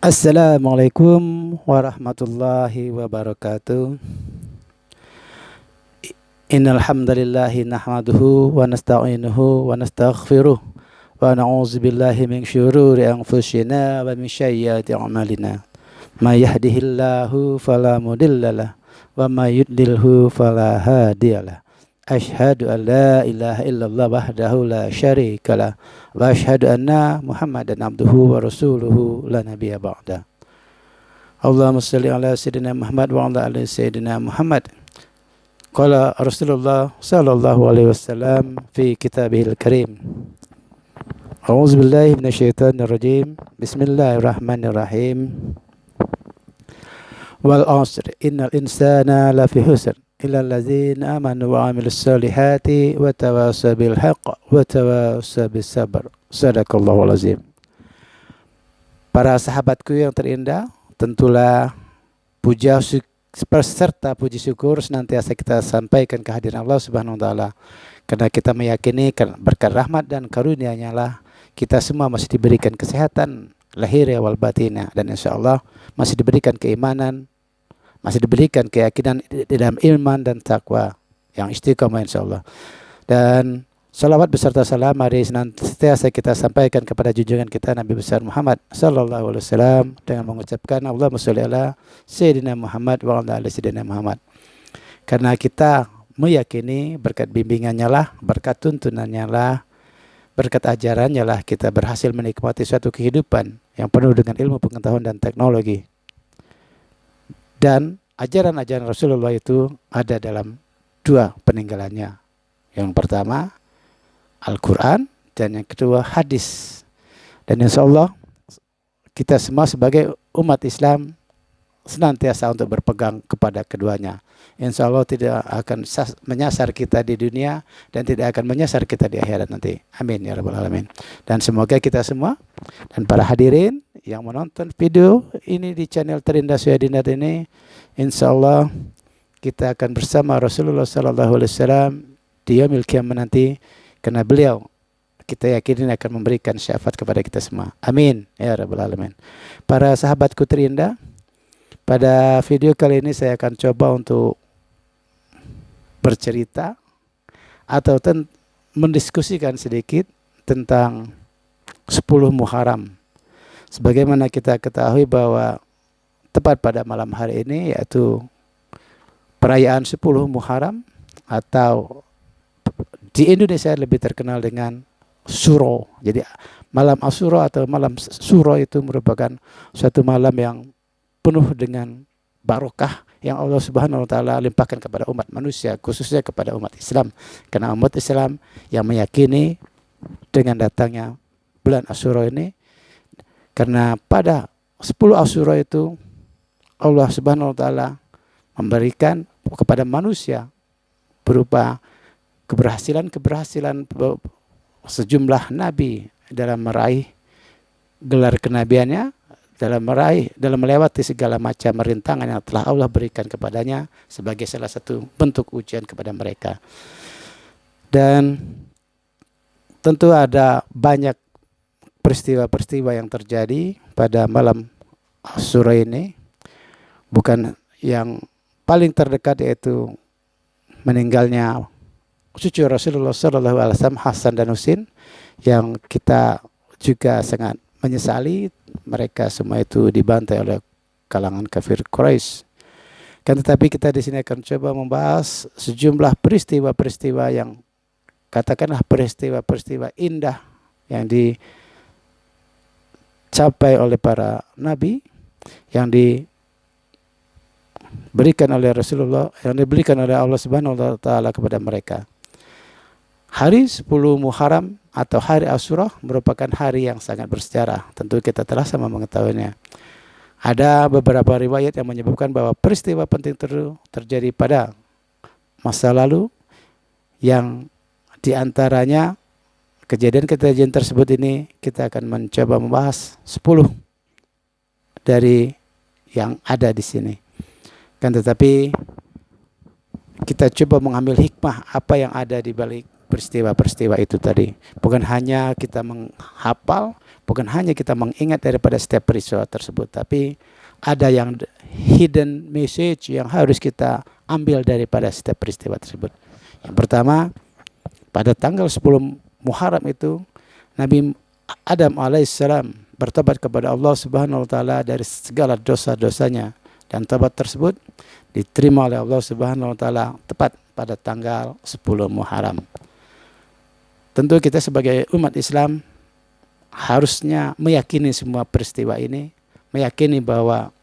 Assalamualaikum warahmatullahi wabarakatuh. Innal hamdalillahi nahmaduhu wa nasta'inuhu wa nastaghfiruh wa na'udzu billahi min syururi anfusina wa min sayyiati a'malina. May yahdihillahu fala mudhillalah wa may yudlilhu fala hadiyalah. Asyhadu an la ilaha illallah wahdahu la syarikalah wa asyhadu anna Muhammadan abduhu wa rasuluhu la nabiyya ba'da. Allahumma shalli ala sayyidina Muhammad wa ala ali sayyidina Muhammad. Qala Rasulullah sallallahu alaihi wasallam fi kitabihil karim. A'udzu billahi minasyaitonir rajim. Bismillahirrahmanirrahim. Wal 'asr innal insana lafi khusr illa allazina amanu wa 'amilus solihati wa tawassaw bil haqq wa tawassaw bis sabr. Shadaqallahul azim. Para sahabatku yang terindah, tentulah puja serta puji syukur senantiasa kita sampaikan kehadiran Allah Subhanahu wa taala. Karena kita meyakini berkat rahmat dan karunia-Nya lah kita semua masih diberikan kesehatan lahir wal batinah, dan insyaallah masih diberikan keimanan, masih diberikan keyakinan di dalam iman dan takwa yang istiqomah insyaallah. Dan salawat beserta salam mari senantiasa kita sampaikan kepada junjungan kita Nabi besar Muhammad sallallahu alaihi wasallam dengan mengucapkan Allahumma sholli ala sayyidina Muhammad wa ala ali sayyidina Muhammad. Karena kita meyakini berkat bimbingannya lah, berkat tuntunannya lah, berkat ajarannya lah kita berhasil menikmati suatu kehidupan yang penuh dengan ilmu pengetahuan dan teknologi. Dan ajaran-ajaran Rasulullah itu ada dalam dua peninggalannya. Yang pertama Al-Quran, dan yang kedua hadis. Dan insya Allah kita semua sebagai umat Islam senantiasa untuk berpegang kepada keduanya. Insya Allah tidak akan menyasar kita di dunia dan tidak akan menyasar kita di akhirat nanti. Amin ya rabbal alamin. Dan semoga kita semua dan para hadirin yang menonton video ini di channel Terindah Suyadinat ini, insya Allah kita akan bersama Rasulullah Sallallahu Alaihi Wasallam di yaumil qiyamah nanti. Karena beliau kita yakini akan memberikan syafaat kepada kita semua. Amin ya rabbal alamin. Para sahabatku terindah, pada video kali ini saya akan coba untuk bercerita atau mendiskusikan sedikit tentang 10 Muharram. Sebagaimana kita ketahui bahwa tepat pada malam hari ini yaitu perayaan 10 Muharram, atau di Indonesia lebih terkenal dengan Suro. Jadi malam Asyura atau malam Suro itu merupakan suatu malam yang penuh dengan barokah yang Allah Subhanahu wa taala limpahkan kepada umat manusia, khususnya kepada umat Islam. Karena umat Islam yang meyakini dengan datangnya bulan Asyura ini, karena pada 10 Asyura itu Allah Subhanahu wa taala memberikan kepada manusia berupa keberhasilan sejumlah nabi dalam meraih gelar kenabiannya, dalam melewati segala macam rintangan yang telah Allah berikan kepadanya sebagai salah satu bentuk ujian kepada mereka. Dan tentu ada banyak peristiwa-peristiwa yang terjadi pada malam Asyura ini. Bukan yang paling terdekat yaitu meninggalnya cucu Rasulullah Sallallahu Alaihi Wasallam Hasan dan Husain, yang kita juga sangat menyesali mereka semua itu dibantai oleh kalangan kafir Quraisy. Kan tetapi kita di sini akan coba membahas sejumlah peristiwa-peristiwa yang katakanlah peristiwa-peristiwa indah yang dicapai oleh para nabi, yang diberikan oleh Rasulullah, yang diberikan oleh Allah Subhanahu wa taala kepada mereka. Hari 10 Muharram atau hari Asyura merupakan hari yang sangat bersejarah. Tentu kita telah sama mengetahuinya. Ada beberapa riwayat yang menyebutkan bahwa peristiwa penting terjadi pada masa lalu, yang diantaranya kejadian-kejadian tersebut ini kita akan mencoba membahas 10 dari yang ada di sini. Kan tetapi kita coba mengambil hikmah apa yang ada di balik peristiwa-peristiwa itu tadi. Bukan hanya kita menghafal, Bukan hanya kita mengingat daripada setiap peristiwa tersebut, tapi ada yang hidden message yang harus kita ambil daripada setiap peristiwa tersebut. Yang pertama, pada tanggal 10 Muharram itu Nabi Adam alaihissalam bertobat kepada Allah Subhanahu wa taala dari segala dosa-dosanya, dan tobat tersebut diterima oleh Allah Subhanahu wa taala tepat pada tanggal 10 Muharram. Tentu kita sebagai umat Islam harusnya meyakini semua peristiwa ini, meyakini bahwa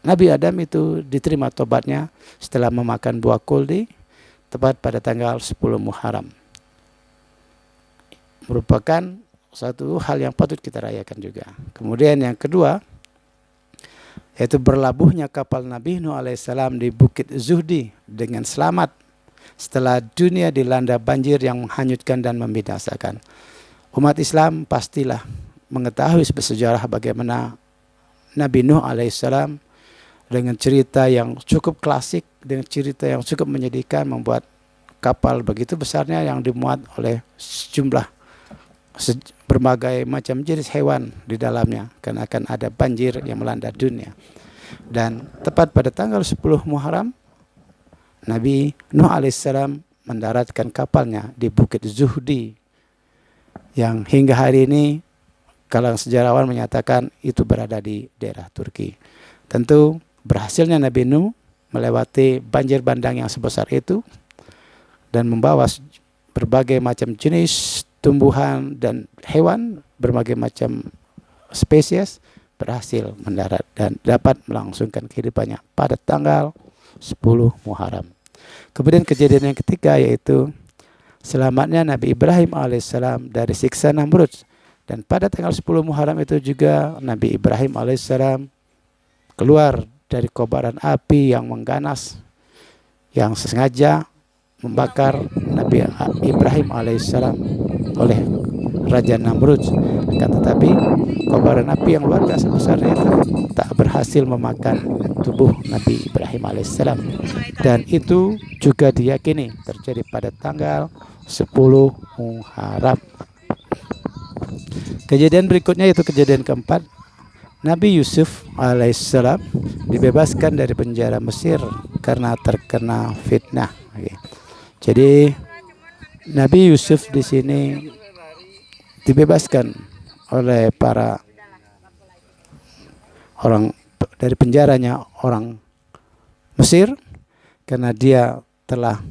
Nabi Adam itu diterima tobatnya setelah memakan buah kuldi tepat pada tanggal 10 Muharram. Merupakan satu hal yang patut kita rayakan juga. Kemudian yang kedua, yaitu berlabuhnya kapal Nabi Nuh alaihissalam di Bukit Zuhdi dengan selamat setelah dunia dilanda banjir yang menghanyutkan dan membinasakan. Umat Islam pastilah mengetahui sejarah bagaimana Nabi Nuh alaihissalam dengan cerita yang cukup klasik, dengan cerita yang cukup menyedihkan, membuat kapal begitu besarnya yang dimuat oleh sejumlah berbagai macam jenis hewan di dalamnya, karena akan ada banjir yang melanda dunia. Dan tepat pada tanggal 10 Muharram, Nabi Nuh alaihissalam mendaratkan kapalnya di Bukit Zuhdi, yang hingga hari ini kalangan sejarawan menyatakan itu berada di daerah Turki. Tentu berhasilnya Nabi Nuh melewati banjir bandang yang sebesar itu dan membawa berbagai macam jenis tumbuhan dan hewan, berbagai macam spesies berhasil mendarat dan dapat melangsungkan kehidupannya pada tanggal 10 Muharram. Kemudian kejadian yang ketiga yaitu selamatnya Nabi Ibrahim alaihissalam dari siksa Namrud. Dan pada tanggal 10 Muharram itu juga Nabi Ibrahim alaihissalam keluar dari kobaran api yang mengganas yang sengaja membakar Nabi Ibrahim alaihissalam oleh Raja Namrud. Akan tetapi kobaran api yang luar biasa besarnya itu tak berhasil memakan tubuh Nabi Ibrahim alaihissalam, dan itu juga diyakini terjadi pada tanggal 10 Muharram. Kejadian berikutnya yaitu kejadian keempat, Nabi Yusuf alaihissalam dibebaskan dari penjara Mesir karena terkena fitnah. Jadi Nabi Yusuf di sini dibebaskan oleh para orang dari penjaranya orang Mesir karena dia telah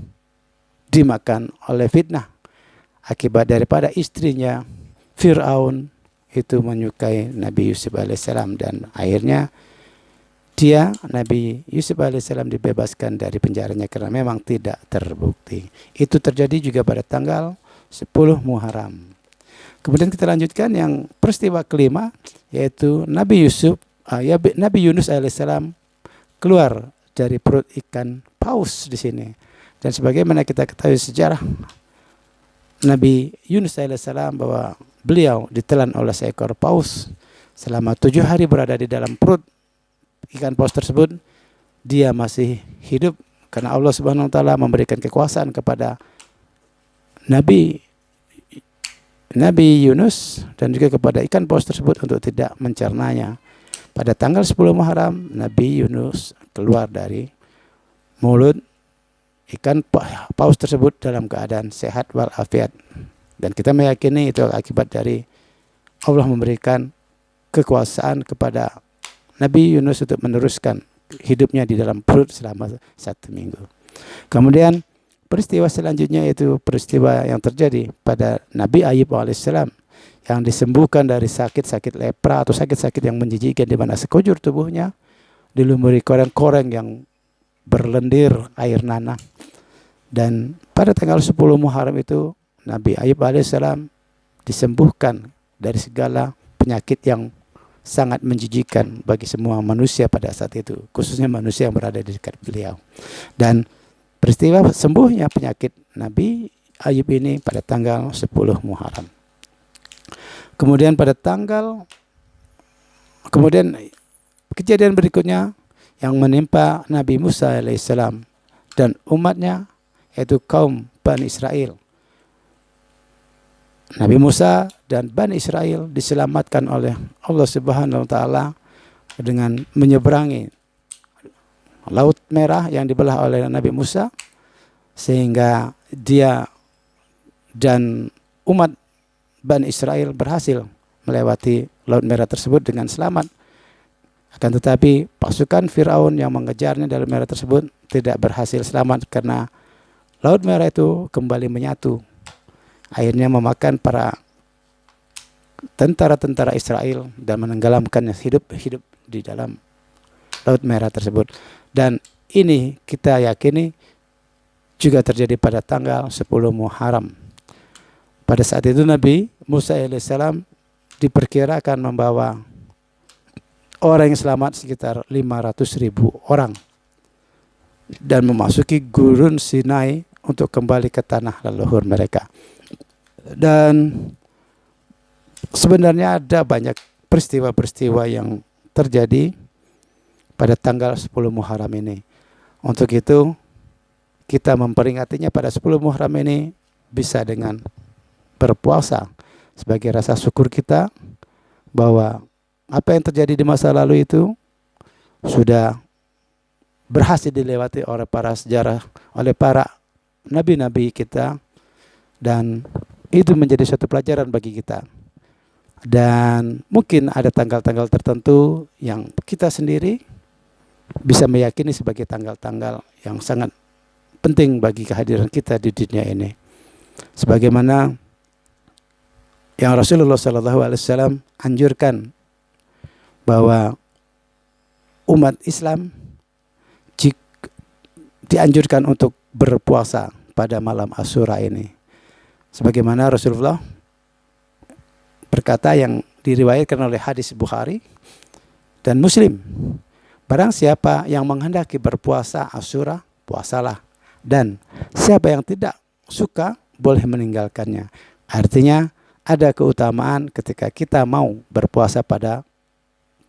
dimakan oleh fitnah akibat daripada istrinya Fir'aun itu menyukai Nabi Yusuf alaihissalam, dan akhirnya Nabi Yusuf alaihissalam dibebaskan dari penjaranya karena memang tidak terbukti. Itu terjadi juga pada tanggal 10 Muharram. Kemudian kita lanjutkan yang peristiwa kelima, yaitu Nabi Yunus alaihissalam keluar dari perut ikan paus di sini. Dan sebagaimana kita ketahui sejarah Nabi Yunus alaihissalam bahwa beliau ditelan oleh seekor paus selama 7 hari berada di dalam perut ikan paus tersebut. Dia masih hidup karena Allah Subhanahu wa taala memberikan kekuasaan kepada Nabi Yunus dan juga kepada ikan paus tersebut untuk tidak mencernanya. Pada tanggal 10 Muharram Nabi Yunus keluar dari mulut ikan paus tersebut dalam keadaan sehat walafiat, dan kita meyakini itu akibat dari Allah memberikan kekuasaan kepada Nabi Yunus untuk meneruskan hidupnya di dalam perut selama 1 minggu. Kemudian peristiwa selanjutnya yaitu peristiwa yang terjadi pada Nabi Ayub alaihissalam yang disembuhkan dari sakit-sakit lepra atau sakit-sakit yang menjijikkan, di mana sekujur tubuhnya dilumuri koreng-koreng yang berlendir air nanah. Dan pada tanggal 10 Muharram itu Nabi Ayub alaihissalam disembuhkan dari segala penyakit yang sangat menjijikkan bagi semua manusia pada saat itu, khususnya manusia yang berada di dekat beliau. Dan peristiwa sembuhnya penyakit Nabi Ayub ini pada tanggal 10 Muharram. Kemudian kejadian berikutnya yang menimpa Nabi Musa alaihissalam dan umatnya, yaitu kaum Bani Israel. Nabi Musa dan Bani Israel diselamatkan oleh Allah Subhanahu wa taala dengan menyeberangi Laut Merah yang dibelah oleh Nabi Musa, sehingga dia dan umat Bani Israel berhasil melewati Laut Merah tersebut dengan selamat. Akan tetapi pasukan Firaun yang mengejarnya dalam Merah tersebut tidak berhasil selamat karena Laut Merah itu kembali menyatu. Akhirnya memakan para tentara-tentara Israel dan menenggelamkannya hidup-hidup di dalam Laut Merah tersebut. Dan ini kita yakini juga terjadi pada tanggal 10 Muharram. Pada saat itu Nabi Musa alaihissalam diperkirakan membawa orang yang selamat sekitar 500.000 orang dan memasuki gurun Sinai untuk kembali ke tanah leluhur mereka. Dan sebenarnya ada banyak peristiwa-peristiwa yang terjadi pada tanggal 10 Muharram ini. Untuk itu kita memperingatinya pada 10 Muharram ini bisa dengan berpuasa sebagai rasa syukur kita bahwa apa yang terjadi di masa lalu itu sudah berhasil dilewati oleh para sejarah, oleh para nabi-nabi kita, dan itu menjadi suatu pelajaran bagi kita. Dan mungkin ada tanggal-tanggal tertentu yang kita sendiri bisa meyakini sebagai tanggal-tanggal yang sangat penting bagi kehadiran kita di dunia ini. Sebagaimana yang Rasulullah SAW anjurkan bahwa umat Islam dianjurkan untuk berpuasa pada malam Asyura ini. Sebagaimana Rasulullah berkata yang diriwayatkan oleh hadis Bukhari dan Muslim, barang siapa yang menghendaki berpuasa Asyura, puasalah. Dan siapa yang tidak suka, boleh meninggalkannya. Artinya ada keutamaan ketika kita mau berpuasa pada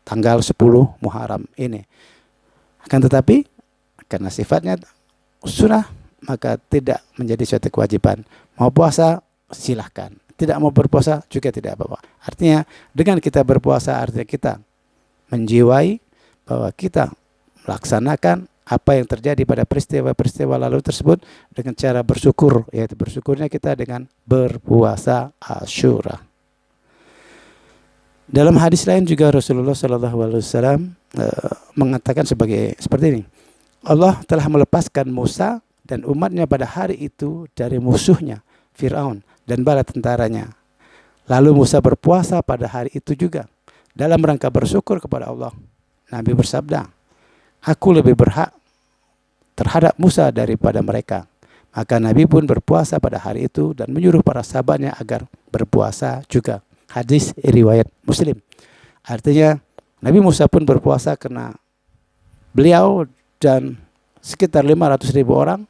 tanggal 10 Muharram ini. Akan tetapi karena sifatnya sunnah, maka tidak menjadi suatu kewajiban. Mau puasa silahkan, tidak mau berpuasa juga tidak apa-apa. Artinya dengan kita berpuasa artinya kita menjiwai bahwa kita melaksanakan apa yang terjadi pada peristiwa-peristiwa lalu tersebut dengan cara bersyukur, yaitu bersyukurnya kita dengan berpuasa Asyura. Dalam hadis lain juga Rasulullah SAW mengatakan seperti ini. Allah telah melepaskan Musa dan umatnya pada hari itu dari musuhnya Fir'aun dan bala tentaranya. Lalu Musa berpuasa pada hari itu juga dalam rangka bersyukur kepada Allah. Nabi bersabda, aku lebih berhak terhadap Musa daripada mereka. Maka Nabi pun berpuasa pada hari itu dan menyuruh para sahabatnya agar berpuasa juga. Hadis riwayat Muslim. Artinya Nabi Musa pun berpuasa karena beliau dan sekitar 500.000 orang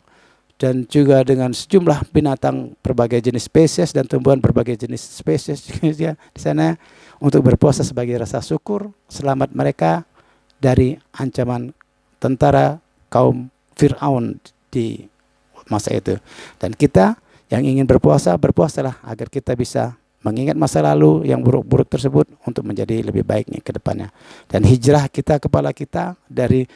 dan juga dengan sejumlah binatang berbagai jenis spesies dan tumbuhan berbagai jenis spesies ya, di sana untuk berpuasa sebagai rasa syukur selamat mereka dari ancaman tentara kaum Fir'aun di masa itu. Dan kita yang ingin berpuasa, berpuasalah agar kita bisa mengingat masa lalu yang buruk-buruk tersebut untuk menjadi lebih baiknya ke depannya. Dan hijrah kita, kepala kita dari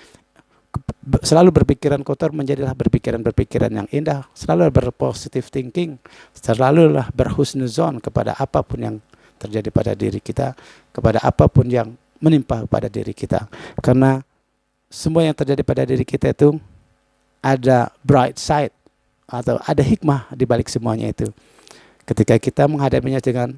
selalu berpikiran kotor menjadilah berpikiran-berpikiran yang indah, selalu berpositive thinking, selalulah berhusnuzon kepada apapun yang terjadi pada diri kita, kepada apapun yang menimpa pada diri kita. Karena semua yang terjadi pada diri kita itu ada bright side atau ada hikmah di balik semuanya itu. Ketika kita menghadapinya dengan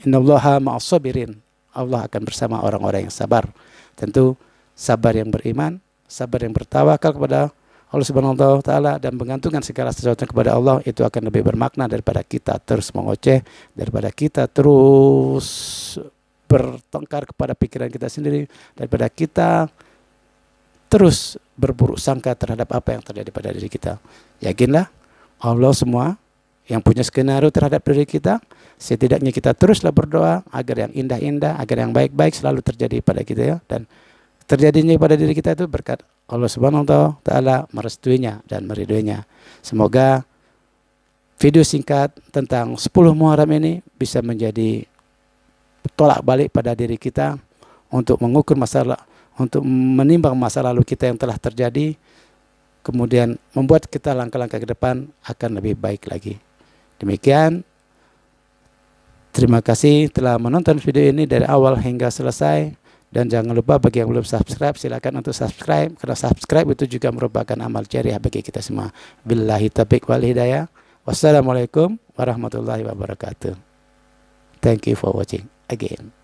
innallaha ma'as sabirin, Allah akan bersama orang-orang yang sabar. Tentu sabar yang beriman, sabar yang bertawakal kepada Allah Subhanahu wa taala dan menggantungkan segala sesuatu kepada Allah, itu akan lebih bermakna daripada kita terus mengoceh, daripada kita terus bertengkar kepada pikiran kita sendiri, daripada kita terus berburuk sangka terhadap apa yang terjadi pada diri kita. Yakinlah Allah semua yang punya skenario terhadap diri kita. Setidaknya kita teruslah berdoa agar yang indah-indah, agar yang baik-baik selalu terjadi pada kita ya. Dan terjadinya pada diri kita itu berkat Allah Subhanahu wa taala merestuinya dan meridhoinya. Semoga video singkat tentang 10 Muharram ini bisa menjadi tolak balik pada diri kita untuk mengukur masalah, untuk menimbang masa lalu kita yang telah terjadi, kemudian membuat kita langkah-langkah ke depan akan lebih baik lagi. Demikian, terima kasih telah menonton video ini dari awal hingga selesai. Dan jangan lupa bagi yang belum subscribe, silakan untuk subscribe, karena subscribe itu juga merupakan amal jariah bagi kita semua. Billahi taufiq wal hidayah. Wassalamualaikum warahmatullahi wabarakatuh. Thank you for watching again.